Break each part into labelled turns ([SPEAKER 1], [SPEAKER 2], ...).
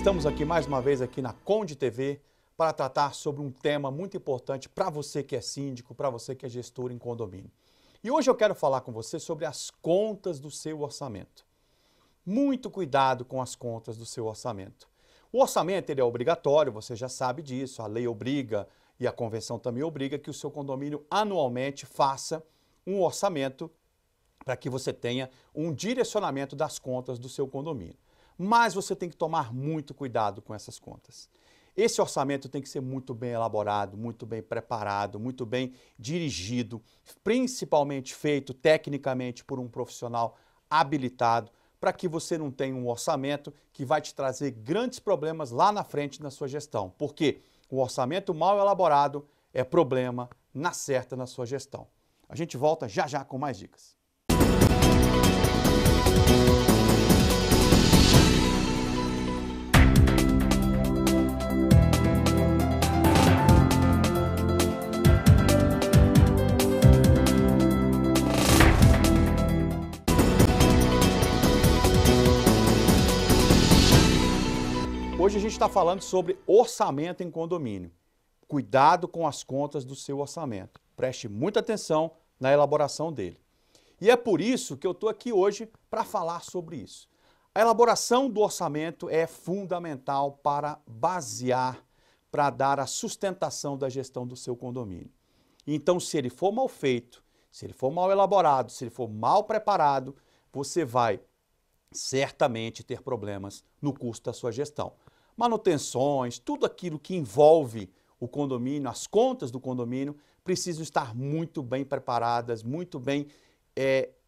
[SPEAKER 1] Estamos aqui mais uma vez aqui na Conde TV para tratar sobre um tema muito importante para você que é síndico, para você que é gestor em condomínio. E hoje eu quero falar com você sobre as contas do seu orçamento. Muito cuidado com as contas do seu orçamento. O orçamento ele é obrigatório, você já sabe disso, a lei obriga e a convenção também obriga que o seu condomínio anualmente faça um orçamento para que você tenha um direcionamento das contas do seu condomínio. Mas você tem que tomar muito cuidado com essas contas. Esse orçamento tem que ser muito bem elaborado, muito bem preparado, muito bem dirigido, principalmente feito tecnicamente por um profissional habilitado, para que você não tenha um orçamento que vai te trazer grandes problemas lá na frente na sua gestão. Porque o orçamento mal elaborado é problema na certa na sua gestão. A gente volta já já com mais dicas. Hoje a gente está falando sobre orçamento em condomínio. Cuidado com as contas do seu orçamento. Preste muita atenção na elaboração dele. E é por isso que eu estou aqui hoje para falar sobre isso. A elaboração do orçamento é fundamental para basear, para dar a sustentação da gestão do seu condomínio. Então, se ele for mal feito, se ele for mal elaborado, se ele for mal preparado, você vai certamente ter problemas no custo da sua gestão. Manutenções, tudo aquilo que envolve o condomínio, as contas do condomínio, precisam estar muito bem preparadas, muito bem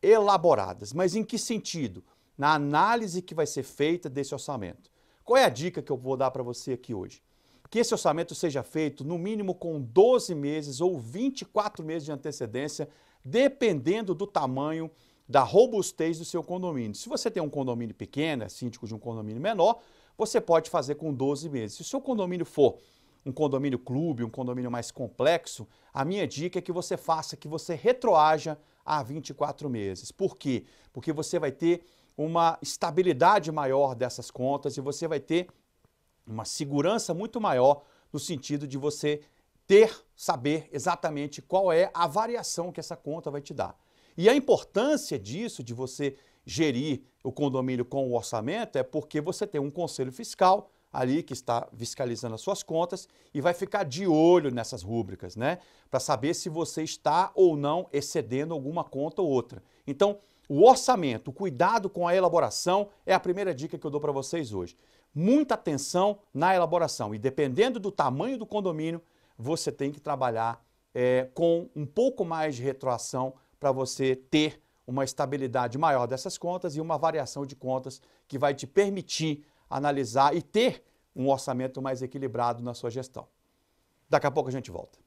[SPEAKER 1] elaboradas. Mas em que sentido? Na análise que vai ser feita desse orçamento. Qual é a dica que eu vou dar para você aqui hoje? Que esse orçamento seja feito no mínimo com 12 meses ou 24 meses de antecedência, dependendo do tamanho da robustez do seu condomínio. Se você tem um condomínio pequeno, é síndico de um condomínio menor, você pode fazer com 12 meses. Se o seu condomínio for um condomínio clube, um condomínio mais complexo, a minha dica é que você faça, que você retroaja a 24 meses. Por quê? Porque você vai ter uma estabilidade maior dessas contas e você vai ter uma segurança muito maior no sentido de você saber exatamente qual é a variação que essa conta vai te dar. E a importância disso, de você gerir o condomínio com o orçamento, é porque você tem um conselho fiscal ali que está fiscalizando as suas contas e vai ficar de olho nessas rúbricas, né? Para saber se você está ou não excedendo alguma conta ou outra. Então, o orçamento, o cuidado com a elaboração é a primeira dica que eu dou para vocês hoje. Muita atenção na elaboração e dependendo do tamanho do condomínio, você tem que trabalhar com um pouco mais de retroação para você ter uma estabilidade maior dessas contas e uma variação de contas que vai te permitir analisar e ter um orçamento mais equilibrado na sua gestão. Daqui a pouco a gente volta.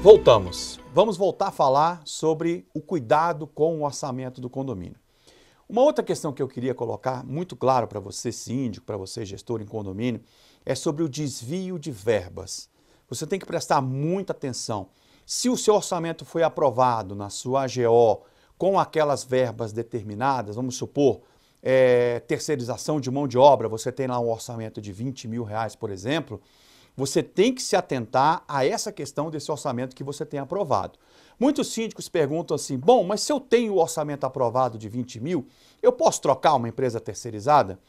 [SPEAKER 1] Voltamos. Vamos voltar a falar sobre o cuidado com o orçamento do condomínio. Uma outra questão que eu queria colocar muito claro para você, síndico, para você, gestor em condomínio, é sobre o desvio de verbas. Você tem que prestar muita atenção. Se o seu orçamento foi aprovado na sua AGO com aquelas verbas determinadas, vamos supor, terceirização de mão de obra, você tem lá um orçamento de R$20 mil, por exemplo, você tem que se atentar a essa questão desse orçamento que você tem aprovado. Muitos síndicos perguntam assim, bom, mas se eu tenho o orçamento aprovado de 20 mil, eu posso trocar uma empresa terceirizada?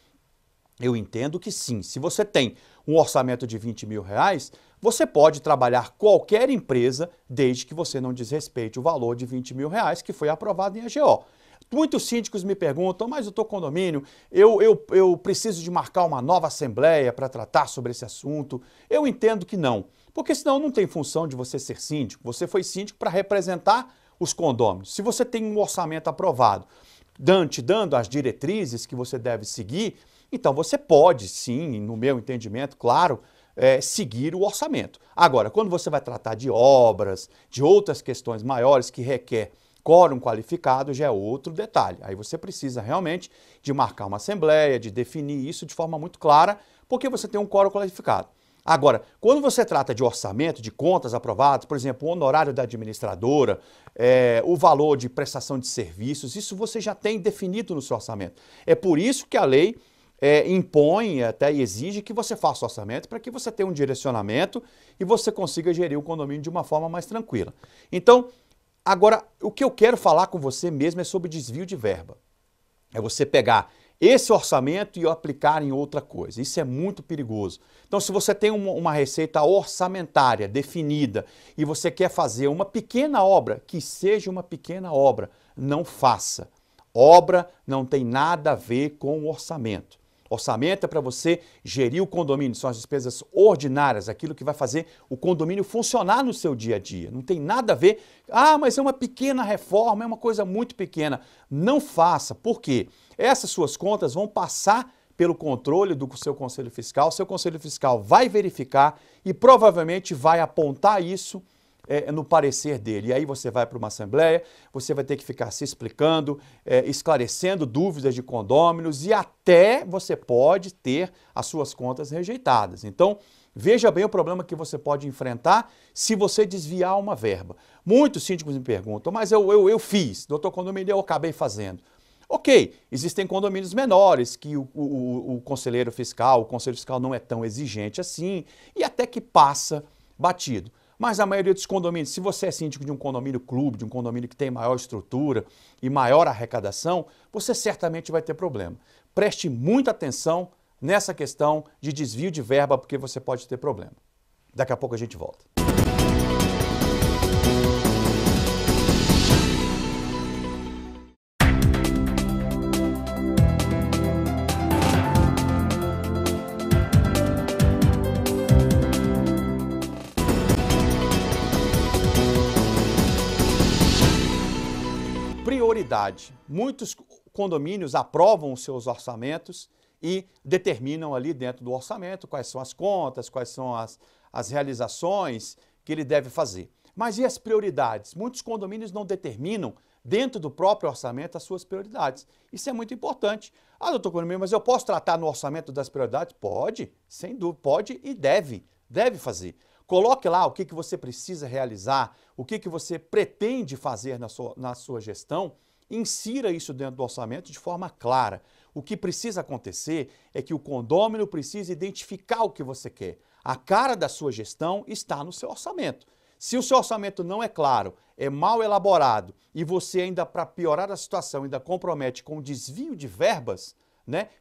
[SPEAKER 1] Eu entendo que sim. Se você tem um orçamento de 20 mil reais, você pode trabalhar qualquer empresa desde que você não desrespeite o valor de 20 mil reais que foi aprovado em AGO. Muitos síndicos me perguntam, mas eu estou condomínio, eu preciso de marcar uma nova assembleia para tratar sobre esse assunto. Eu entendo que não, porque senão não tem função de você ser síndico. Você foi síndico para representar os condôminos. Se você tem um orçamento aprovado, te dando as diretrizes que você deve seguir, então você pode sim, no meu entendimento, claro, seguir o orçamento. Agora, quando você vai tratar de obras, de outras questões maiores que requer Quórum qualificado já é outro detalhe. Aí você precisa realmente de marcar uma assembleia, de definir isso de forma muito clara, porque você tem um quórum qualificado. Agora, quando você trata de orçamento, de contas aprovadas, por exemplo, o honorário da administradora, o valor de prestação de serviços, isso você já tem definido no seu orçamento. É por isso que a lei impõe até e exige que você faça orçamento para que você tenha um direcionamento e você consiga gerir o condomínio de uma forma mais tranquila. Então, agora, o que eu quero falar com você mesmo é sobre desvio de verba. É você pegar esse orçamento e aplicar em outra coisa. Isso é muito perigoso. Então, se você tem uma receita orçamentária definida e você quer fazer uma pequena obra, que seja uma pequena obra, não faça. Obra não tem nada a ver com o orçamento. Orçamento é para você gerir o condomínio, são as despesas ordinárias, aquilo que vai fazer o condomínio funcionar no seu dia a dia. Não tem nada a ver, mas é uma pequena reforma, é uma coisa muito pequena. Não faça, por quê? Essas suas contas vão passar pelo controle do seu conselho fiscal, seu conselho fiscal vai verificar e provavelmente vai apontar isso no parecer dele. E aí você vai para uma assembleia, você vai ter que ficar se explicando, esclarecendo dúvidas de condôminos e até você pode ter as suas contas rejeitadas. Então, veja bem o problema que você pode enfrentar se você desviar uma verba. Muitos síndicos me perguntam, mas eu fiz, doutor condomínio, eu acabei fazendo. Ok, existem condomínios menores que o conselheiro fiscal, o conselho fiscal não é tão exigente assim e até que passa batido. Mas a maioria dos condomínios, se você é síndico de um condomínio clube, de um condomínio que tem maior estrutura e maior arrecadação, você certamente vai ter problema. Preste muita atenção nessa questão de desvio de verba, porque você pode ter problema. Daqui a pouco a gente volta. Prioridade. Muitos condomínios aprovam os seus orçamentos e determinam ali dentro do orçamento quais são as contas, quais são as realizações que ele deve fazer. Mas e as prioridades? Muitos condomínios não determinam dentro do próprio orçamento as suas prioridades. Isso é muito importante. Doutor condomínio, mas eu posso tratar no orçamento das prioridades? Pode, sem dúvida, pode e deve fazer. Coloque lá o que você precisa realizar, o que você pretende fazer na sua gestão, insira isso dentro do orçamento de forma clara. O que precisa acontecer é que o condômino precisa identificar o que você quer. A cara da sua gestão está no seu orçamento. Se o seu orçamento não é claro, é mal elaborado e você ainda, para piorar a situação, ainda compromete com o desvio de verbas,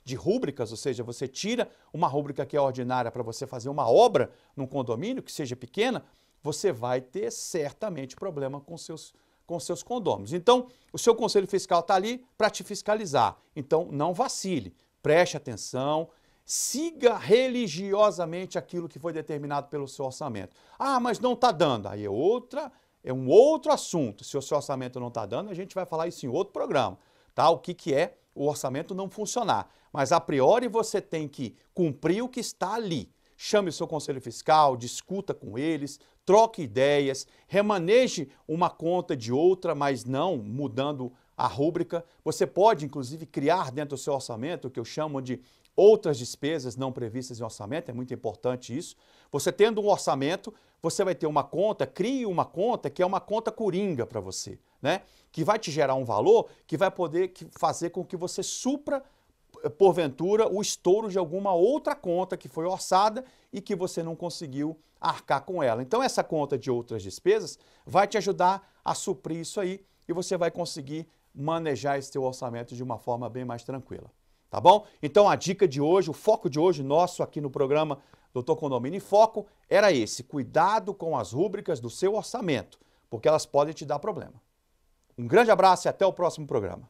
[SPEAKER 1] de rúbricas, ou seja, você tira uma rúbrica que é ordinária para você fazer uma obra num condomínio, que seja pequena, você vai ter certamente problema com seus condôminos. Então, o seu conselho fiscal está ali para te fiscalizar. Então, não vacile, preste atenção, siga religiosamente aquilo que foi determinado pelo seu orçamento. Mas não está dando. Aí é um outro assunto. Se o seu orçamento não está dando, a gente vai falar isso em outro programa. Tá? O que é o orçamento não funcionar. Mas, a priori, você tem que cumprir o que está ali. Chame o seu conselho fiscal, discuta com eles, troque ideias, remaneje uma conta de outra, mas não mudando a rúbrica. Você pode, inclusive, criar dentro do seu orçamento o que eu chamo de outras despesas não previstas em orçamento, é muito importante isso. Você tendo um orçamento, você vai ter uma conta, crie uma conta que é uma conta coringa para você, que vai te gerar um valor que vai poder fazer com que você supra, porventura, o estouro de alguma outra conta que foi orçada e que você não conseguiu arcar com ela. Então, essa conta de outras despesas vai te ajudar a suprir isso aí e você vai conseguir manejar esse teu orçamento de uma forma bem mais tranquila. Tá bom? Então, a dica de hoje, o foco de hoje nosso aqui no programa Doutor Condomínio em Foco era esse: cuidado com as rúbricas do seu orçamento, porque elas podem te dar problema. Um grande abraço e até o próximo programa.